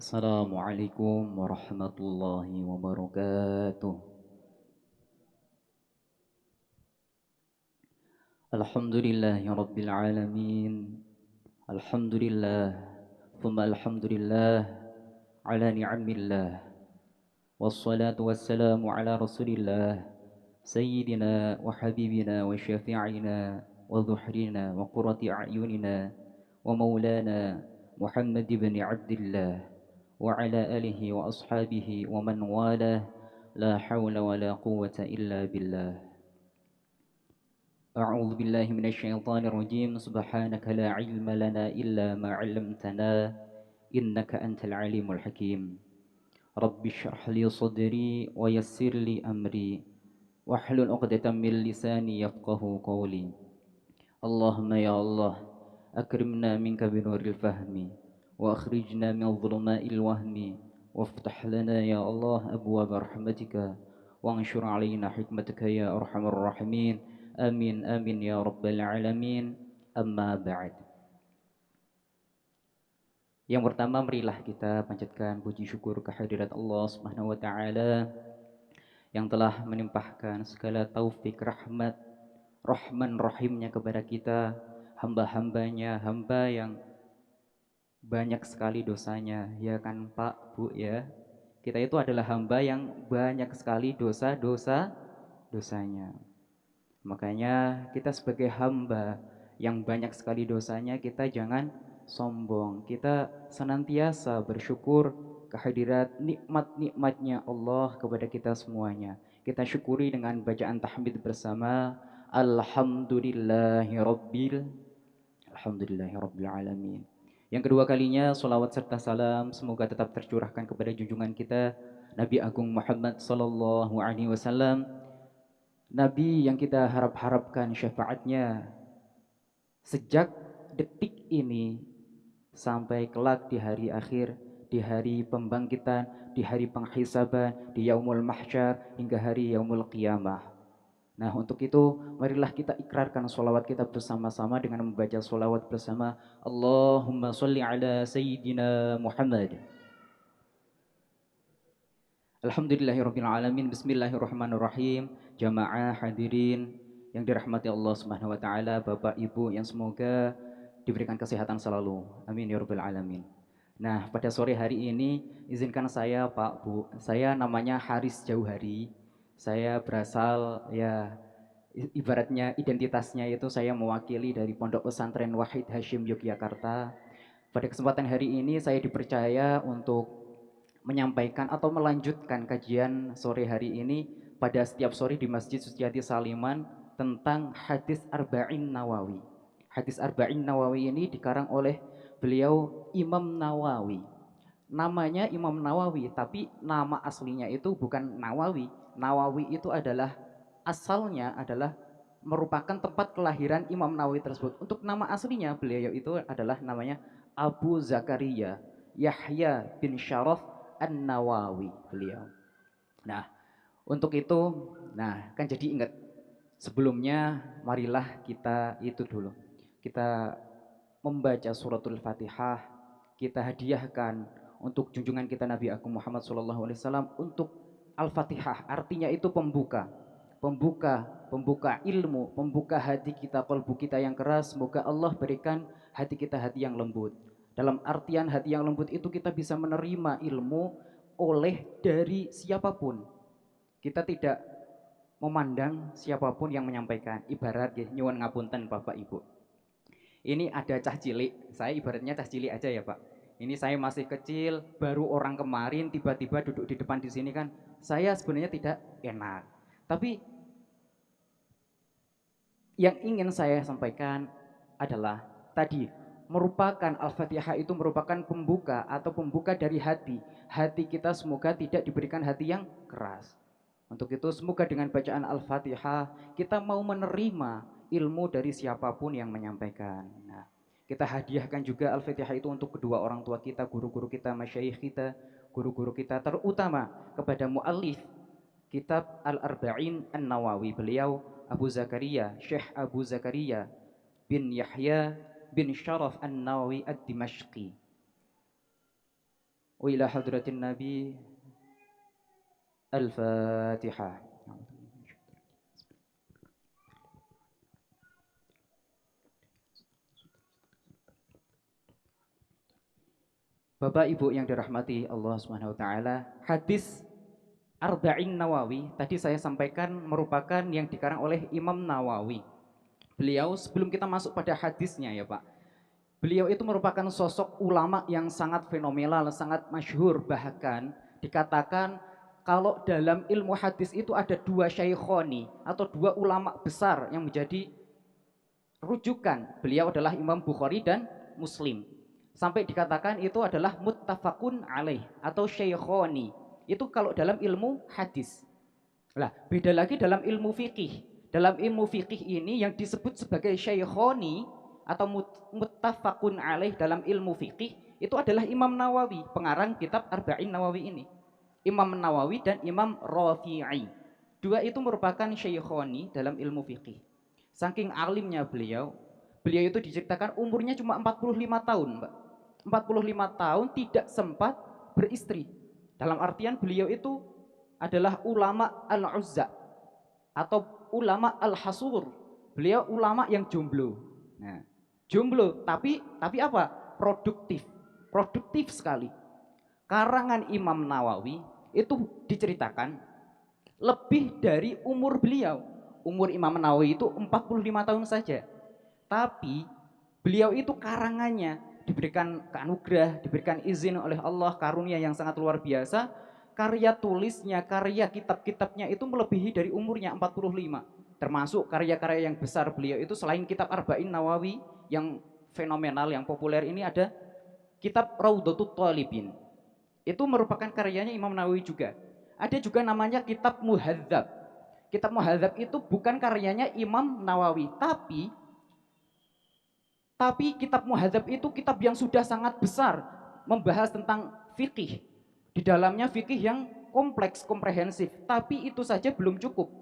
Assalamualaikum warahmatullahi wabarakatuh. Alhamdulillahi rabbil alamin. Alhamdulillah. Thumma alhamdulillah ala ni'amillah. Wassalatu wassalamu ala rasulillah. Sayyidina wa habibina wa syafi'ina wa dhuhrina wa qurrati a'yunina wa maulana Muhammad ibn Abdillah wa ala alihi wa ashabihi wa man walah. La hawla wa la quwwata illa billah. A'udzu billahi minasyaitonir rajim. Subhanaka la ilma lana illa ma 'allamtana innaka antal alimul hakim. Rabbi shrah li sadri wa yassir li amri wahlul 'uqdatam min lisani yafqahu qawli. Allahumma ya Allah, akrimna minka binuril fahmi wa akhrijna min dhuluma'il wahmi waftah lana ya Allah abwaab rahmatika wa anshur alaina hikmataka ya arhamar rahimin. Amin amin ya rabbal alamin. Amma ba'd. Yang pertama, marilah kita panjatkan puji syukur kehadirat Allah Subhanahu wa taala yang telah menimpahkan segala taufik, rahmat, rahman rahimnya kepada kita, hamba-hambanya, hamba yang banyak sekali dosanya, ya kan Pak, Bu ya. Kita itu adalah hamba yang banyak sekali dosanya. Makanya kita sebagai hamba yang banyak sekali dosanya, kita jangan sombong. Kita senantiasa bersyukur kehadirat nikmat-nikmatnya Allah kepada kita semuanya. Kita syukuri dengan bacaan tahmid bersama. Alhamdulillahi alamin. Yang kedua kalinya, salawat serta salam semoga tetap tercurahkan kepada junjungan kita Nabi Agung Muhammad sallallahu alaihi wasallam, Nabi yang kita harap-harapkan syafaatnya sejak detik ini sampai kelak di hari akhir, di hari pembangkitan, di hari penghisaban, di yaumul mahsyar, hingga hari yaumul qiyamah. Nah, untuk itu marilah kita ikrarkan sholawat kita bersama-sama dengan membaca sholawat bersama. Allahumma sholli ala Sayyidina Muhammad. Alhamdulillahirabbil alamin. Bismillahirrahmanirrahim. Jamaah hadirin yang dirahmati Allah Subhanahu wa taala, Bapak Ibu yang semoga diberikan kesehatan selalu. Amin ya rabbal alamin. Nah, pada sore hari ini izinkan saya Pak Bu, saya namanya Haris Jauhari. Saya berasal ya ibaratnya identitasnya itu saya mewakili dari Pondok Pesantren Wahid Hasyim Yogyakarta. Pada kesempatan hari ini saya dipercaya untuk menyampaikan atau melanjutkan kajian sore hari ini pada setiap sore di Masjid Suciati Saliman tentang hadis Arba'in Nawawi. Hadis Arba'in Nawawi ini dikarang oleh beliau Imam Nawawi. Namanya Imam Nawawi, tapi nama aslinya itu bukan Nawawi. Nawawi itu adalah asalnya adalah merupakan tempat kelahiran Imam Nawawi tersebut. Untuk nama aslinya beliau itu adalah namanya Abu Zakaria Yahya bin Syaraf An-Nawawi beliau. Nah, untuk itu, nah kan jadi ingat sebelumnya marilah kita itu dulu. Kita membaca suratul Fatihah, kita hadiahkan untuk junjungan kita Nabi Agung Muhammad SAW untuk Al-Fatihah. Artinya itu pembuka, pembuka ilmu, pembuka hati kita, kalbu kita yang keras. Semoga Allah berikan hati kita hati yang lembut. Dalam artian hati yang lembut itu kita bisa menerima ilmu oleh dari siapapun. Kita tidak memandang siapapun yang menyampaikan. Ibarat ya, nyuwun ngapunten Bapak Ibu. Ini ada cah cilik, saya ibaratnya cah cilik aja ya Pak. Ini saya masih kecil, baru orang kemarin tiba-tiba duduk di depan di sini kan, saya sebenarnya tidak enak. Tapi yang ingin saya sampaikan adalah tadi merupakan Al-Fatihah itu merupakan pembuka atau pembuka dari hati. Hati kita semoga tidak diberikan hati yang keras. Untuk itu semoga dengan bacaan Al-Fatihah kita mau menerima ilmu dari siapapun yang menyampaikan. Nah, kita hadiahkan juga Al-Fatihah itu untuk kedua orang tua kita, guru-guru kita, masyayikh kita, guru-guru kita, terutama kepada muallif kitab Al-Arba'in An-Nawawi. Beliau Abu Zakaria, Syekh Abu Zakaria bin Yahya bin Syaraf An-Nawawi Ad-Dimashqi. Wa ila hadratin Nabi Al-Fatihah. Bapak Ibu yang dirahmati Allah Subhanahu wa taala, hadis Arba'in Nawawi tadi saya sampaikan merupakan yang dikarang oleh Imam Nawawi. Beliau sebelum kita masuk pada hadisnya ya Pak, beliau itu merupakan sosok ulama yang sangat fenomenal, sangat masyhur, bahkan dikatakan kalau dalam ilmu hadis itu ada dua syaikhoni atau dua ulama besar yang menjadi rujukan. Beliau adalah Imam Bukhari dan Muslim. Sampai dikatakan itu adalah muttafaqun alaih atau syaikhoni. Itu kalau dalam ilmu hadis. Lah, beda lagi dalam ilmu fikih. Dalam ilmu fikih ini yang disebut sebagai syaikhoni atau muttafaqun alaih dalam ilmu fikih itu adalah Imam Nawawi, pengarang kitab Arba'in Nawawi ini. Imam Nawawi dan Imam Rafi'i. Dua itu merupakan syaikhoni dalam ilmu fikih. Saking alimnya beliau, beliau itu diceritakan umurnya cuma 45 tahun, Mbak. 45 tahun tidak sempat beristri. Dalam artian beliau itu adalah ulama al-uzza atau ulama al-hasur. Beliau ulama yang jomblo. Nah, jomblo tapi apa? Produktif. Produktif sekali. Karangan Imam Nawawi itu diceritakan lebih dari umur beliau. Umur Imam Nawawi itu 45 tahun saja. Tapi beliau itu karangannya diberikan anugerah, diberikan izin oleh Allah, karunia yang sangat luar biasa. Karya tulisnya, karya kitab-kitabnya itu melebihi dari umurnya 45. Termasuk karya-karya yang besar beliau itu selain kitab Arba'in Nawawi yang fenomenal, yang populer ini ada kitab Raudhatut Thalibin. Itu merupakan karyanya Imam Nawawi juga. Ada juga namanya kitab Muhadzab. Kitab Muhadzab itu bukan karyanya Imam Nawawi, tapi kitab Muhadzab itu kitab yang sudah sangat besar, membahas tentang fikih. Di dalamnya fikih yang kompleks, komprehensif, tapi itu saja belum cukup.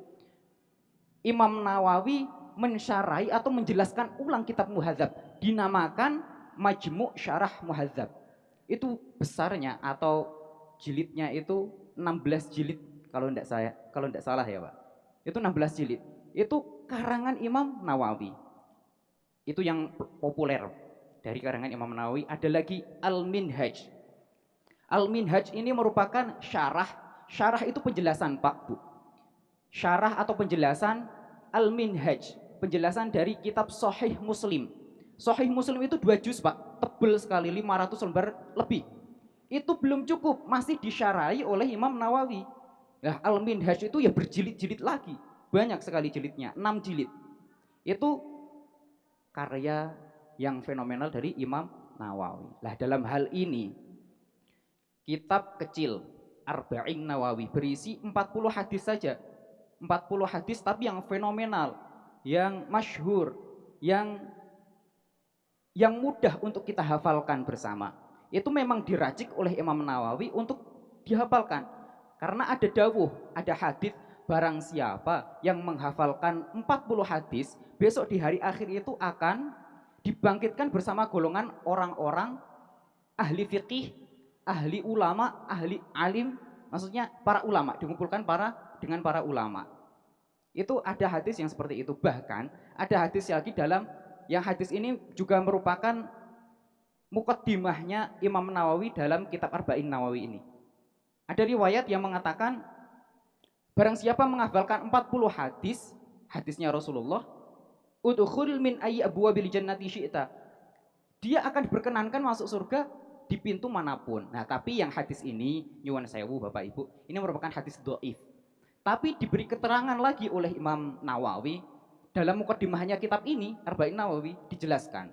Imam Nawawi mensyarahi atau menjelaskan ulang kitab Muhadzab, dinamakan Majmu' Syarah Muhadzab. Itu besarnya atau jilidnya itu 16 jilid kalau tidak salah ya Pak. Itu 16 jilid. Itu karangan Imam Nawawi. Itu yang populer dari karangan Imam Nawawi. Ada lagi Al-Minhaj. Al-Minhaj ini merupakan syarah. Syarah itu penjelasan Pak Bu. Syarah atau penjelasan Al-Minhaj, penjelasan dari kitab Sahih Muslim. Sahih Muslim itu 2 juz Pak, tebel sekali, 500 lembar lebih. Itu belum cukup, masih disyarahi oleh Imam Nawawi. Nah, Al-Minhaj itu ya berjilid-jilid lagi, banyak sekali jilidnya, 6 jilid. Itu karya yang fenomenal dari Imam Nawawi. Nah, dalam hal ini kitab kecil Arba'in Nawawi berisi 40 hadis saja. 40 hadis tapi yang fenomenal, yang masyhur, yang mudah untuk kita hafalkan bersama. Itu memang diracik oleh Imam Nawawi untuk dihafalkan. Karena ada dawuh, ada hadis, barang siapa yang menghafalkan 40 hadis, besok di hari akhir itu akan dibangkitkan bersama golongan orang-orang ahli fikih, ahli ulama, ahli alim, maksudnya para ulama, dikumpulkan dengan para ulama. Itu ada hadis yang seperti itu. Bahkan ada hadis lagi dalam yang hadis ini juga merupakan mukaddimahnya Imam Nawawi dalam kitab Arba'in Nawawi ini. Ada riwayat yang mengatakan barang siapa menghafalkan 40 hadis, hadisnya Rasulullah, udkhul min ayyi abwabil jannati syi'ta. Dia akan diperkenankan masuk surga di pintu manapun. Nah, tapi yang hadis ini nyuwun sewu Bapak Ibu, ini merupakan hadis dhaif. Tapi diberi keterangan lagi oleh Imam Nawawi dalam mukaddimahnya kitab ini, Arba'in Nawawi, dijelaskan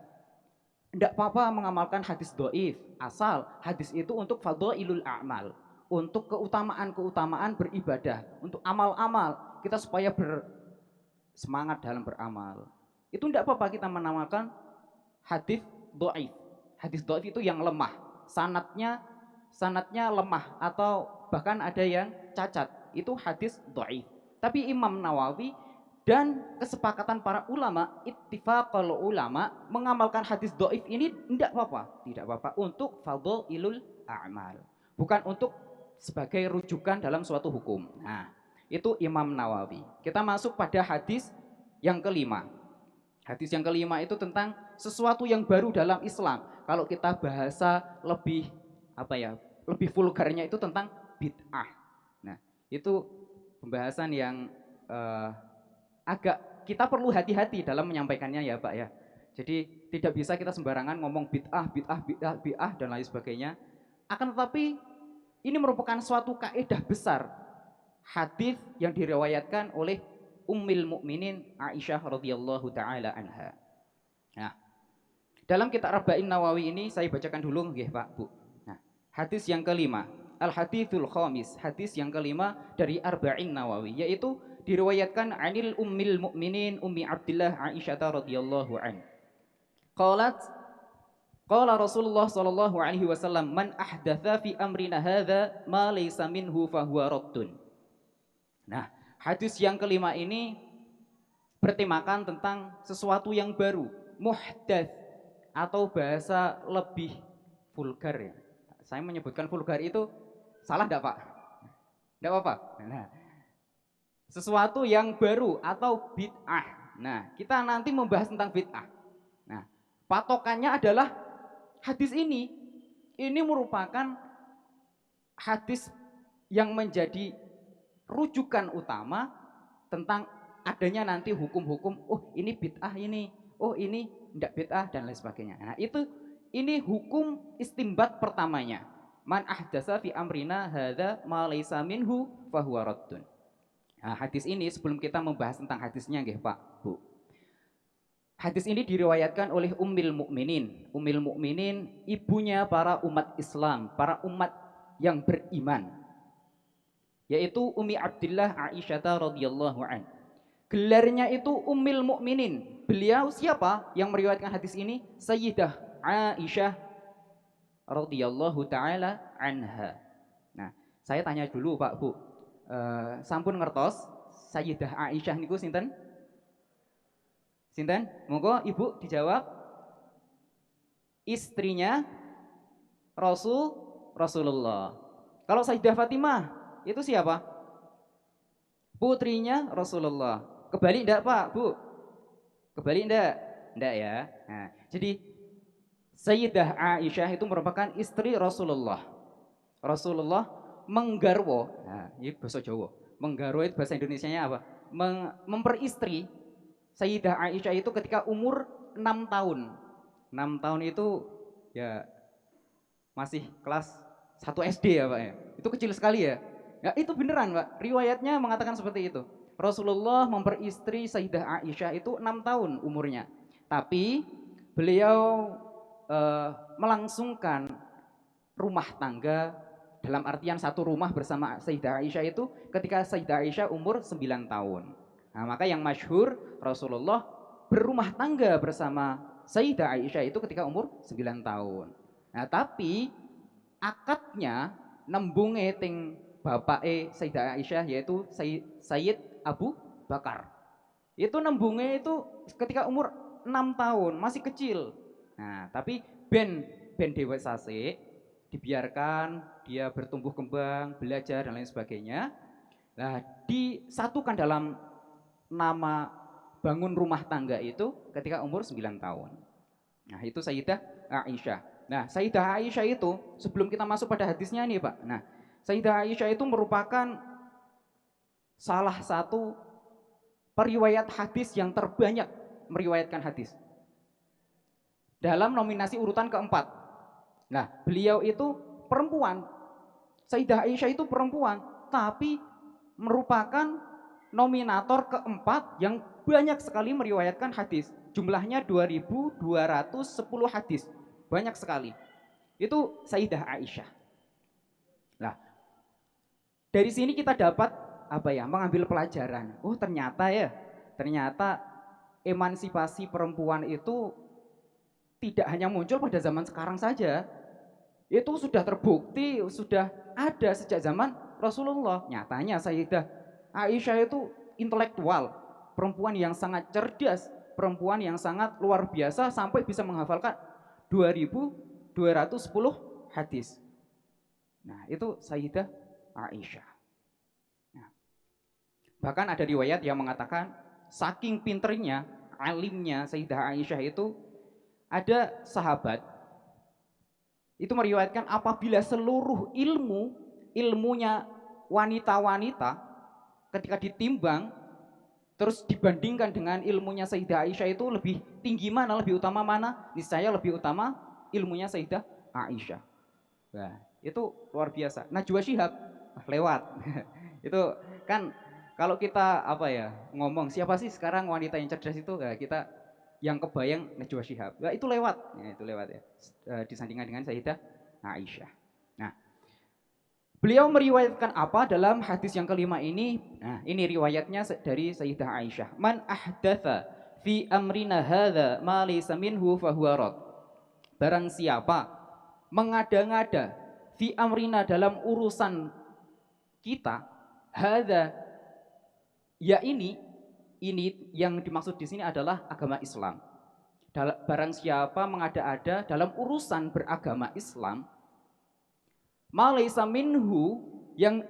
tidak apa-apa mengamalkan hadis dhaif, asal hadis itu untuk fadhailul a'mal, untuk keutamaan-keutamaan beribadah, untuk amal-amal kita supaya bersemangat dalam beramal. Itu tidak apa-apa kita menamakan hadis dhaif. Hadis dhaif itu yang lemah, sanadnya lemah atau bahkan ada yang cacat. Itu hadis dhaif. Tapi Imam Nawawi dan kesepakatan para ulama, ittifaqul ulama, mengamalkan hadis dhaif ini tidak apa-apa untuk fadhailul a'mal, bukan untuk sebagai rujukan dalam suatu hukum. Nah, itu Imam Nawawi. Kita masuk pada hadis yang kelima. Hadis yang kelima itu tentang sesuatu yang baru dalam Islam. Kalau kita bahasa lebih apa ya, lebih vulgarnya itu tentang bid'ah. Nah, itu pembahasan yang agak kita perlu hati-hati dalam menyampaikannya ya Pak ya. Jadi tidak bisa kita sembarangan ngomong bid'ah, bid'ah, bid'ah, bid'ah dan lain sebagainya. Akan tetapi ini merupakan suatu kaidah besar hadis yang diriwayatkan oleh Ummul Mukminin Aisyah radhiyallahu taala anha. Nah, dalam kitab Arba'in Nawawi ini saya bacakan dulu nggih Pak Bu. Nah, hadis yang kelima, Al Haditsul Khamis, hadis yang kelima dari Arba'in Nawawi yaitu diriwayatkan anil Ummul Mukminin Ummi Abdillah Aisyah radhiyallahu an. Qalat Qala Rasulullah sallallahu alaihi wasallam man ahdatsa fi amrina hadza ma laysa minhu fahuwa raddun. Nah, hadis yang kelima ini bertemakan tentang sesuatu yang baru, muhdats atau bahasa lebih vulgar ya. Saya menyebutkan vulgar itu salah enggak, Pak? Enggak apa-apa. Nah, sesuatu yang baru atau bid'ah. Nah, kita nanti membahas tentang bid'ah. Nah, patokannya adalah hadis ini merupakan hadis yang menjadi rujukan utama tentang adanya nanti hukum-hukum, oh ini bid'ah ini, oh ini tidak bid'ah dan lain sebagainya. Nah, ini hukum istimbat pertamanya. Man ahdasa fi amrina hadza ma laysa minhu fahuwa raddun. Nah, hadis ini sebelum kita membahas tentang hadisnya nggih Pak, Bu. Hadis ini diriwayatkan oleh Ummul Mukminin. Ummul Mukminin ibunya para umat Islam, para umat yang beriman. Yaitu Ummi Abdillah Aisyah radhiyallahu an. Gelarnya itu Ummul Mukminin. Beliau siapa yang meriwayatkan hadis ini? Sayyidah Aisyah radhiyallahu taala anha. Nah, saya tanya dulu Pak Bu. Sampun ngertos Sayyidah Aisyah niku sinten? Sinten? Monggo Ibu dijawab. Istrinya Rasulullah. Kalau Sayyidah Fatimah itu siapa? Putrinya Rasulullah. Kebalik enggak Pak, Bu? Kebalik enggak? Enggak ya. Nah, jadi Sayyidah Aisyah itu merupakan istri Rasulullah. Rasulullah menggarwo. Nah, ini bahasa Jawa. Menggarwo itu bahasa Indonesianya apa? Memperistri Sayyidah Aisyah itu ketika umur 6 tahun. 6 tahun itu ya masih kelas 1 SD ya Pak ya. Itu kecil sekali ya. Ya itu beneran Pak. Riwayatnya mengatakan seperti itu. Rasulullah memperistri Sayyidah Aisyah itu 6 tahun umurnya. Tapi beliau melangsungkan rumah tangga dalam artian satu rumah bersama Sayyidah Aisyah itu ketika Sayyidah Aisyah umur 9 tahun. Nah, maka yang masyhur Rasulullah berumah tangga bersama Sayyidah Aisyah itu ketika umur 9 tahun. Nah, tapi akadnya nembunge ting bapake Sayyidah Aisyah yaitu Sayyid Abu Bakar. Itu nembunge itu ketika umur 6 tahun, masih kecil. Nah, tapi ben dewasa sik, dibiarkan dia bertumbuh kembang, belajar dan lain sebagainya. Nah, disatukan dalam nama bangun rumah tangga itu ketika umur 9 tahun. Nah, itu Sayyidah Aisyah. Nah, Sayyidah Aisyah itu sebelum kita masuk pada hadisnya nih, Pak. Nah, Sayyidah Aisyah itu merupakan salah satu periwayat hadis yang terbanyak meriwayatkan hadis. Dalam nominasi urutan keempat. Nah, beliau itu perempuan. Sayyidah Aisyah itu perempuan, tapi merupakan nominator keempat yang banyak sekali meriwayatkan hadis. Jumlahnya 2210 hadis. Banyak sekali. Itu Sayyidah Aisyah. Nah, dari sini kita dapat mengambil pelajaran. Oh, ternyata emansipasi perempuan itu tidak hanya muncul pada zaman sekarang saja. Itu sudah terbukti, sudah ada sejak zaman Rasulullah. Nyatanya Sayyidah Aisyah itu intelektual, perempuan yang sangat cerdas, perempuan yang sangat luar biasa sampai bisa menghafalkan 2210 hadis. Nah, itu Sayyidah Aisyah. Nah, bahkan ada riwayat yang mengatakan saking pinternya, alimnya Sayyidah Aisyah itu, ada sahabat itu meriwayatkan apabila seluruh ilmunya wanita-wanita ketika ditimbang terus dibandingkan dengan ilmunya Sayyidah Aisyah itu lebih tinggi mana, lebih utama mana? Niscaya lebih utama ilmunya Sayyidah Aisyah. Nah, itu luar biasa. Najwa Shihab lewat. Itu kan kalau kita apa ya ngomong siapa sih sekarang wanita yang cerdas itu, nah, kita yang kebayang Najwa Shihab. Nah, itu lewat. Ya, itu lewat ya. Disandingkan dengan Sayyidah Aisyah. Nah, beliau meriwayatkan apa dalam hadis yang kelima ini? Nah, ini riwayatnya dari Sayyidah Aisyah. Man ahdatha fi amrina hadza ma laysa minhu fahuwa rad. Barang siapa mengada-ngada fi amrina dalam urusan kita, hadza ya ini yang dimaksud di sini adalah agama Islam. Barang siapa mengada-ada dalam urusan beragama Islam, malaisa minhu, yang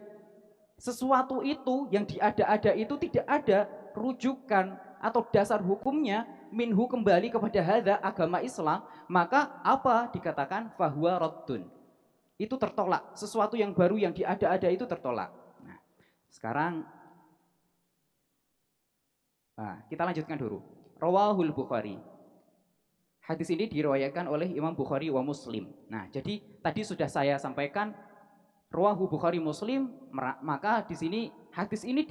sesuatu itu yang diada-ada itu tidak ada rujukan atau dasar hukumnya, minhu kembali kepada hadza agama Islam, maka apa dikatakan fahuwa raddun, itu tertolak. Sesuatu yang baru yang diada-ada itu tertolak. Nah, sekarang kita lanjutkan dulu. Rawahul Bukhari. Hadis ini diriwayatkan oleh Imam Bukhari wa Muslim. Nah, jadi tadi sudah saya sampaikan Rawahu Bukhari Muslim, maka di sini hadis ini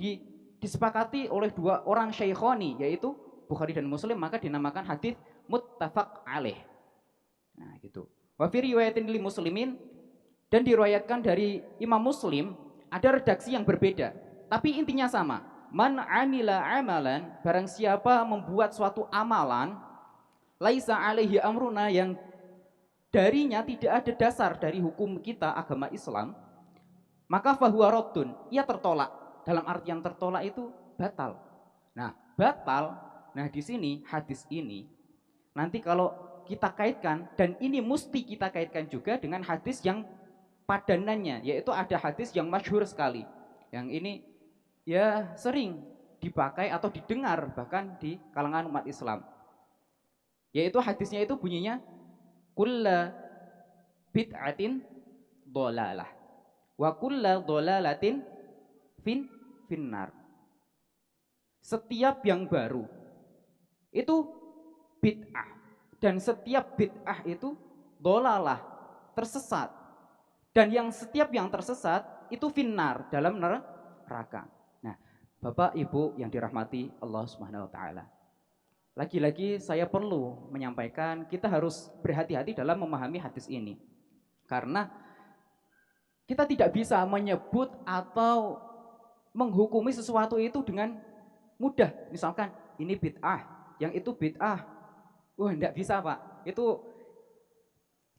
disepakati oleh dua orang syaikhoni, yaitu Bukhari dan Muslim, maka dinamakan hadis muttafaq alaih. Nah, gitu. Wa fi riwayatin lil muslimin, dan diriwayatkan dari Imam Muslim, ada redaksi yang berbeda, tapi intinya sama. Man amila amalan, barang siapa membuat suatu amalan, laisa alaihi amruna, yang darinya tidak ada dasar dari hukum kita agama Islam, maka fahuwa raddun, ia tertolak. Dalam artian tertolak itu batal. Nah, batal. Nah, di sini hadis ini nanti kalau kita kaitkan, dan ini mesti kita kaitkan juga dengan hadis yang padanannya, yaitu ada hadis yang masyhur sekali. Yang ini ya sering dipakai atau didengar bahkan di kalangan umat Islam. Yaitu hadisnya itu bunyinya kulla bid'atin dhalalah wa kulla dhalalatin finnar. Setiap yang baru itu bid'ah, dan setiap bid'ah itu dhalalah, tersesat. Dan setiap yang tersesat itu finnar, dalam neraka. Nah, Bapak Ibu yang dirahmati Allah Subhanahu wa taala, lagi-lagi saya perlu menyampaikan, kita harus berhati-hati dalam memahami hadis ini. Karena kita tidak bisa menyebut atau menghukumi sesuatu itu dengan mudah. Misalkan ini bid'ah, yang itu bid'ah. Wah, enggak bisa, Pak. Itu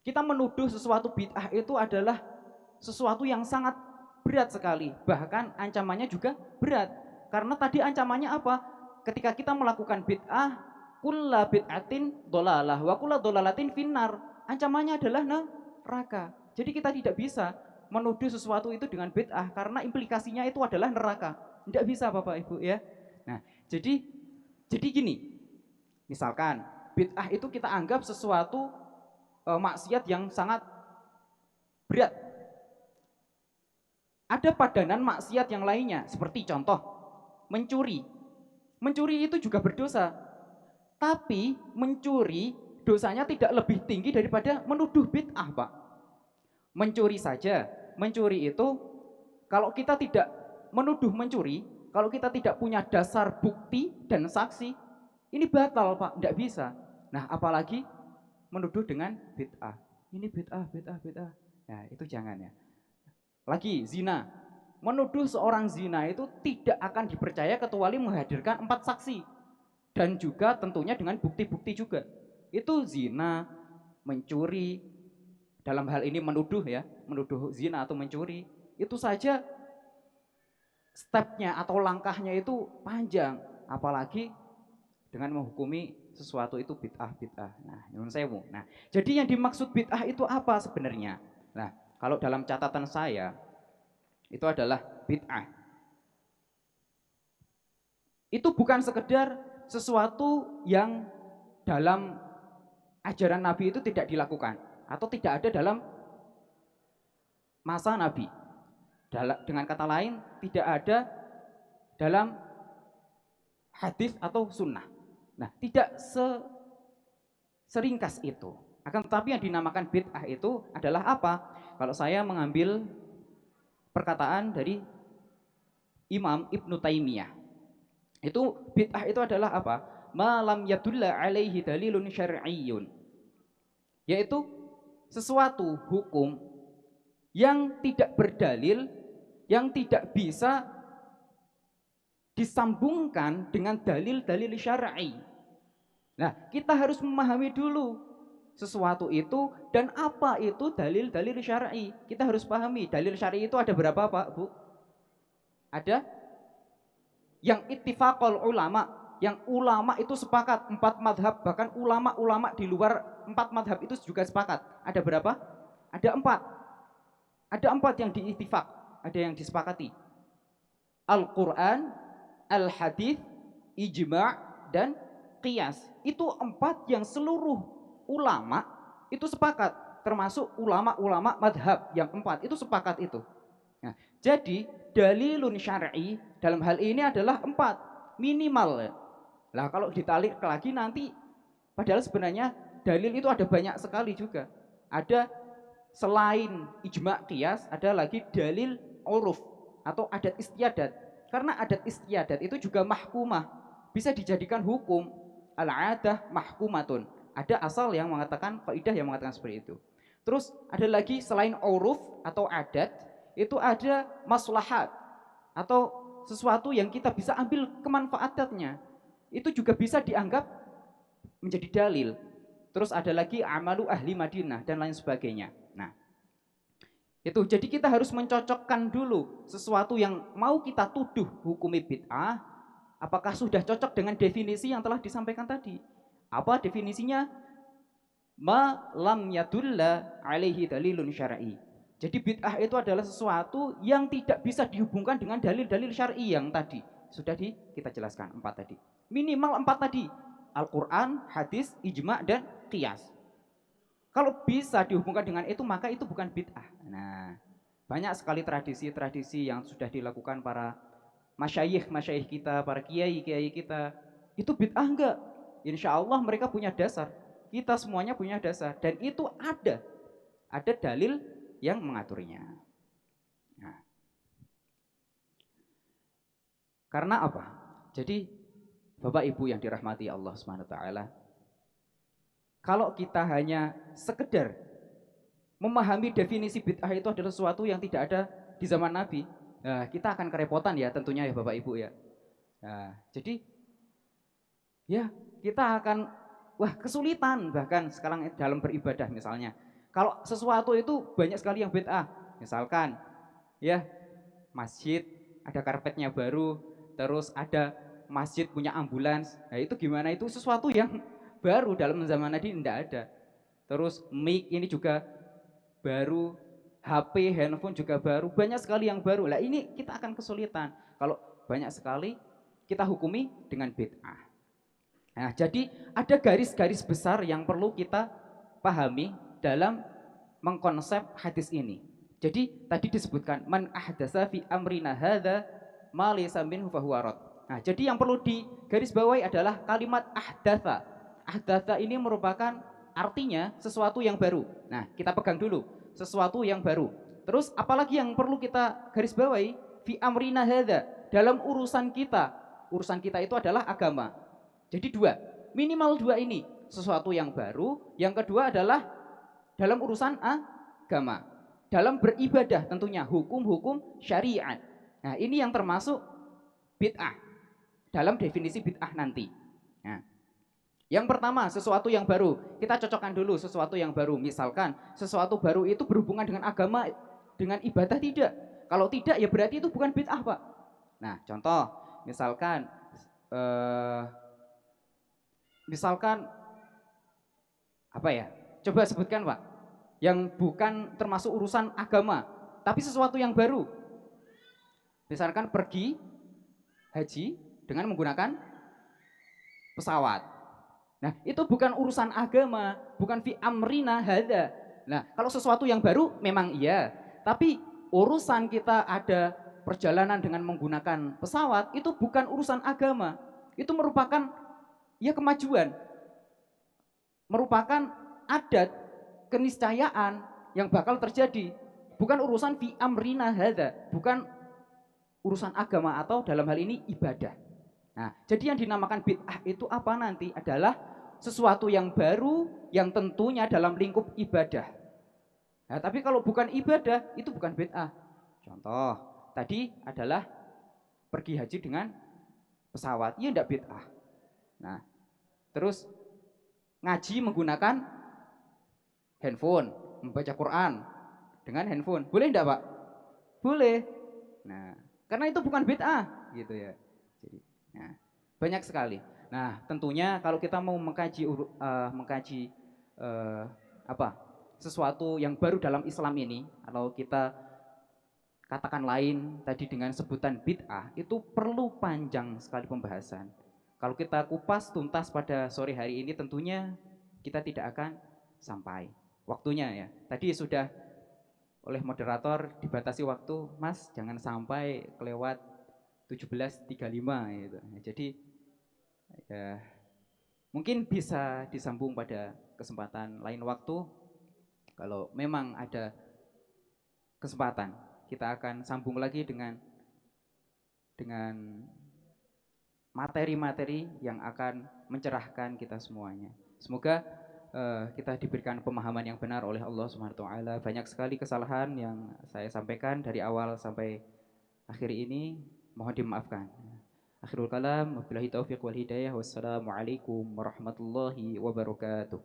kita menuduh sesuatu bid'ah itu adalah sesuatu yang sangat berat sekali. Bahkan ancamannya juga berat. Karena tadi ancamannya apa? Ketika kita melakukan bid'ah, kulla bid'atin dhalalah wa kulla dhalalatin finnar. Ancamannya adalah neraka. Jadi kita tidak bisa menuduh sesuatu itu dengan bid'ah karena implikasinya itu adalah neraka. Tidak bisa, Bapak Ibu ya. Nah, jadi gini. Misalkan bid'ah itu kita anggap sesuatu maksiat yang sangat berat. Ada padanan maksiat yang lainnya, seperti contoh mencuri. Mencuri itu juga berdosa. Tapi mencuri dosanya tidak lebih tinggi daripada menuduh bid'ah, Pak. Mencuri saja, mencuri itu kalau kita tidak menuduh mencuri, kalau kita tidak punya dasar bukti dan saksi, ini batal, Pak, tidak bisa. Nah, apalagi menuduh dengan bid'ah. Ini bid'ah. Nah, itu jangan ya. Lagi zina, menuduh seorang zina itu tidak akan dipercaya kecuali menghadirkan 4 saksi, dan juga tentunya dengan bukti-bukti juga. Itu zina, mencuri, dalam hal ini menuduh zina atau mencuri, itu saja stepnya atau langkahnya itu panjang, apalagi dengan menghukumi sesuatu itu bid'ah. Nah, nyuwun sewu. Nah, jadi yang dimaksud bid'ah itu apa sebenarnya? Nah, kalau dalam catatan saya itu adalah bid'ah. Itu bukan sekedar sesuatu yang dalam ajaran Nabi itu tidak dilakukan atau tidak ada dalam masa Nabi. Dengan kata lain, tidak ada dalam hadis atau sunnah. Nah, tidak seringkas itu. Akan tetapi yang dinamakan bid'ah itu adalah apa? Kalau saya mengambil perkataan dari Imam Ibnu Taimiyah, itu bid'ah itu adalah apa? Malam yadulla alaihi dalilun syar'iyyun, yaitu sesuatu hukum yang tidak berdalil, yang tidak bisa disambungkan dengan dalil-dalil syar'i. Nah, kita harus memahami dulu sesuatu itu dan apa itu dalil-dalil syar'i. Kita harus pahami dalil syar'i itu ada berapa, Pak, Bu? Ada yang ittifaqul ulama, yang ulama itu sepakat 4 madhab, bahkan ulama-ulama di luar 4 madhab itu juga sepakat. Ada berapa? Ada 4. Ada 4 yang diittifaq, ada yang disepakati. Al-Quran, Al-Hadith, Ijma' dan Qiyas. Itu 4 yang seluruh ulama itu sepakat, termasuk ulama-ulama madhab yang 4 itu sepakat itu. Nah, jadi dalilun syar'i dalam hal ini adalah 4 minimal. Lah kalau ditarik lagi nanti, padahal sebenarnya dalil itu ada banyak sekali juga. Ada selain ijma' qiyas, ada lagi dalil uruf atau adat istiadat. Karena adat istiadat itu juga mahkumah, bisa dijadikan hukum. Al-adah mahkumatun. Ada asal yang mengatakan, kaidah yang mengatakan seperti itu. Terus ada lagi selain uruf atau adat, itu ada maslahat atau sesuatu yang kita bisa ambil kemanfaatannya. Itu juga bisa dianggap menjadi dalil. Terus ada lagi amalu ahli Madinah dan lain sebagainya. Nah, itu jadi kita harus mencocokkan dulu sesuatu yang mau kita tuduh hukumi bid'ah, apakah sudah cocok dengan definisi yang telah disampaikan tadi. Apa definisinya? Ma lam yadulla alaihi dalilun syar'i. Jadi bid'ah itu adalah sesuatu yang tidak bisa dihubungkan dengan dalil-dalil syar'i yang tadi sudah kita jelaskan 4 tadi. Minimal 4 tadi. Al-Quran, hadis, ijma' dan qiyas. Kalau bisa dihubungkan dengan itu, maka itu bukan bid'ah. Nah, banyak sekali tradisi-tradisi yang sudah dilakukan para masyayikh kita, para kiai kita. Itu bid'ah enggak? Insya Allah mereka punya dasar. Kita semuanya punya dasar. Dan itu ada dalil yang mengaturnya. Nah, karena apa? Jadi Bapak Ibu yang dirahmati Allah Subhanahu wa taala, kalau kita hanya sekedar memahami definisi bid'ah itu adalah sesuatu yang tidak ada di zaman Nabi, nah, kita akan kerepotan ya tentunya ya Bapak Ibu ya. Nah, jadi ya kita akan kesulitan bahkan sekarang dalam beribadah misalnya. Kalau sesuatu itu banyak sekali yang bid'ah, misalkan ya masjid ada karpetnya baru, terus ada masjid punya ambulans. Nah, itu gimana? Itu sesuatu yang baru dalam zaman Nabi tidak ada. Terus mic ini juga baru, HP, handphone juga baru, banyak sekali yang baru. Lah ini kita akan kesulitan kalau banyak sekali kita hukumi dengan bid'ah. Nah, jadi ada garis-garis besar yang perlu kita pahami dalam mengkonsep hadis ini. Jadi tadi disebutkan man ahdatsa fi amrina hadza ma laysa minhu fahuwa rad. Nah, jadi yang perlu digarisbawahi adalah kalimat ahdatsa. Ahdatsa ini merupakan artinya sesuatu yang baru. Nah, kita pegang dulu, sesuatu yang baru. Terus apalagi yang perlu kita garisbawahi? Fi amrina hadza, dalam urusan kita. Urusan kita itu adalah agama. Jadi 2, minimal 2 ini, sesuatu yang baru. Yang kedua adalah dalam urusan agama, dalam beribadah tentunya, hukum-hukum syariat. Nah, ini yang termasuk bid'ah dalam definisi bid'ah nanti. Nah, yang pertama sesuatu yang baru, kita cocokkan dulu sesuatu yang baru. Misalkan sesuatu baru itu berhubungan dengan agama, dengan ibadah tidak. Kalau tidak ya berarti itu bukan bid'ah, Pak. Nah, contoh misalkan apa ya? Coba sebutkan, Pak. yang bukan termasuk urusan agama, tapi sesuatu yang baru. Misalkan pergi haji dengan menggunakan pesawat. Nah, itu bukan urusan agama, bukan fi amrina hadza. Nah, kalau sesuatu yang baru memang iya, tapi urusan kita ada perjalanan dengan menggunakan pesawat itu bukan urusan agama. Itu merupakan ya kemajuan, merupakan adat, keniscayaan yang bakal terjadi. Bukan urusan fi amrina hadza, bukan urusan agama atau dalam hal ini ibadah. Nah, jadi yang dinamakan bid'ah itu apa nanti adalah sesuatu yang baru yang tentunya dalam lingkup ibadah. Nah, tapi kalau bukan ibadah itu bukan bid'ah. Contoh, tadi adalah pergi haji dengan pesawat, iya enggak bid'ah. Nah, terus ngaji menggunakan handphone, membaca Quran dengan handphone. Boleh enggak, Pak? Boleh. Nah, karena itu bukan bid'ah gitu ya. Jadi, nah, banyak sekali. Nah, tentunya kalau kita mau mengkaji uh, apa sesuatu yang baru dalam Islam ini, kalau kita katakan lain tadi dengan sebutan bid'ah, itu perlu panjang sekali pembahasan. Kalau kita kupas tuntas pada sore hari ini, tentunya kita tidak akan sampai waktunya ya. Tadi sudah oleh moderator dibatasi waktu, Mas jangan sampai kelewat 17.35 gitu. Jadi ya mungkin bisa disambung pada kesempatan lain waktu. Kalau memang ada kesempatan, kita akan sambung lagi dengan materi-materi yang akan mencerahkan kita semuanya. Semoga kita diberikan pemahaman yang benar oleh Allah Subhanahu wa taala. Banyak sekali kesalahan yang saya sampaikan dari awal sampai akhir ini, mohon dimaafkan. Akhirul kalam, wabillahi taufiq wal hidayah. Wassalamualaikum warahmatullahi wabarakatuh.